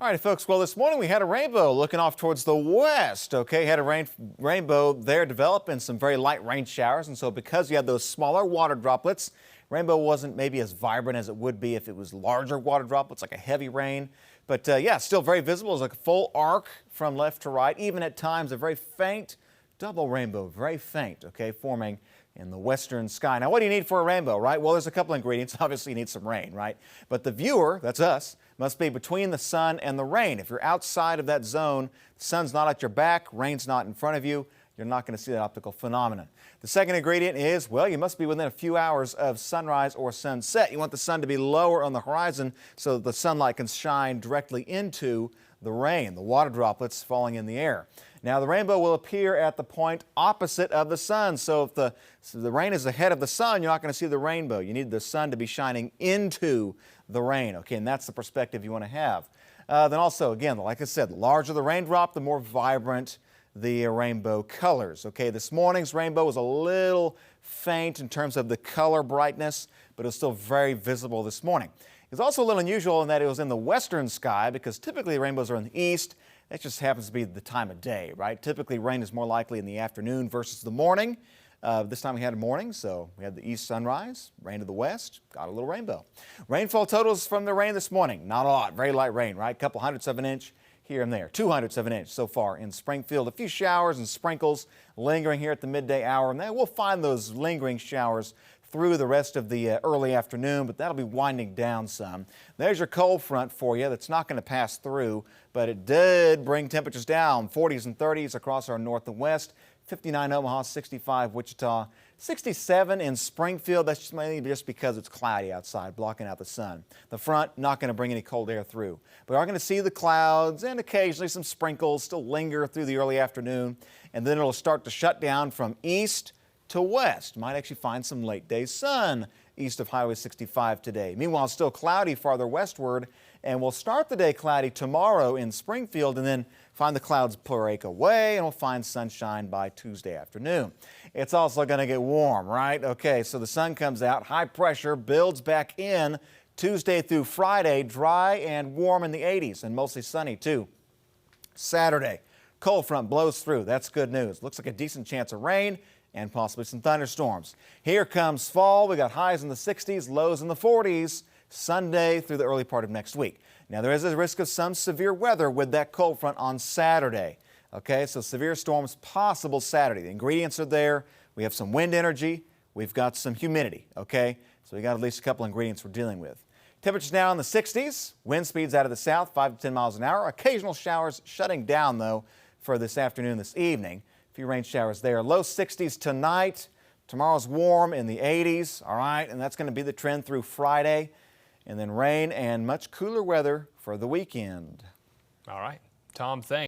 All right, folks. Well, this morning we had a rainbow looking off towards the west. Okay, had a rainbow there develop in some very light rain showers. And so because you had those smaller water droplets, rainbow wasn't maybe as vibrant as it would be if it was larger water droplets, like a heavy rain. But yeah, still very visible. It's like a full arc from left to right. Even at times a very faint double rainbow, very faint, okay, forming in the western sky. Now, what do you need for a rainbow, right? Well, there's a couple ingredients. Obviously, you need some rain, right? But the viewer, that's us, must be between the sun and the rain. If you're outside of that zone, the sun's not at your back, rain's not in front of you, you're not going to see that optical phenomenon. The second ingredient is, well, you must be within a few hours of sunrise or sunset. You want the sun to be lower on the horizon so that the sunlight can shine directly into the rain, the water droplets falling in the air. Now, the rainbow will appear at the point opposite of the sun. So if the rain is ahead of the sun, you're not going to see the rainbow. You need the sun to be shining into the rain. Okay, and that's the perspective you want to have. Then also, again, like I said, the larger the raindrop, the more vibrant the rainbow colors. Okay, this morning's rainbow was a little faint in terms of the color brightness, but it was still very visible this morning. It's also a little unusual in that it was in the western sky, because typically rainbows are in the east. That just happens to be the time of day, right? Typically rain is more likely in the afternoon versus the morning. This time we had a morning, so we had the east sunrise, rain to the west, got a little rainbow. Rainfall totals from the rain this morning, not a lot, very light rain, right? A couple hundredths of an inch here and there, 200ths of an inch so far in Springfield. A few showers and sprinkles lingering here at the midday hour, and then we'll find those lingering showers through the rest of the early afternoon, but that'll be winding down some. There's your cold front for you that's not going to pass through, but it did bring temperatures down, 40s and 30s across our north and west, 59 Omaha, 65 Wichita, 67 in Springfield. That's just mainly just because it's cloudy outside, blocking out the sun. The front not going to bring any cold air through. We are going to see the clouds and occasionally some sprinkles still linger through the early afternoon, and then it'll start to shut down from east to west. Might actually find some late day sun east of Highway 65 today. Meanwhile, it's still cloudy farther westward, and we'll start the day cloudy tomorrow in Springfield and then find the clouds break away, and we'll find sunshine by Tuesday afternoon. It's also going to get warm, right? Okay, so the sun comes out, high pressure builds back in Tuesday through Friday, dry and warm in the 80s and mostly sunny too. Saturday, cold front blows through. That's good news. Looks like a decent chance of rain and possibly some thunderstorms. Here comes fall. We got highs in the 60s, lows in the 40s, Sunday through the early part of next week. Now, there is a risk of some severe weather with that cold front on Saturday. Okay, so severe storms possible Saturday. The ingredients are there. We have some wind energy. We've got some humidity. Okay, so we got at least a couple ingredients we're dealing with. Temperatures now in the 60s. Wind speeds out of the south, 5 to 10 miles an hour. Occasional showers shutting down, though, for this afternoon, this evening. A few rain showers there. Low 60s tonight. Tomorrow's warm in the 80s. All right, and that's going to be the trend through Friday. And then rain and much cooler weather for the weekend. All right. Tom, thanks.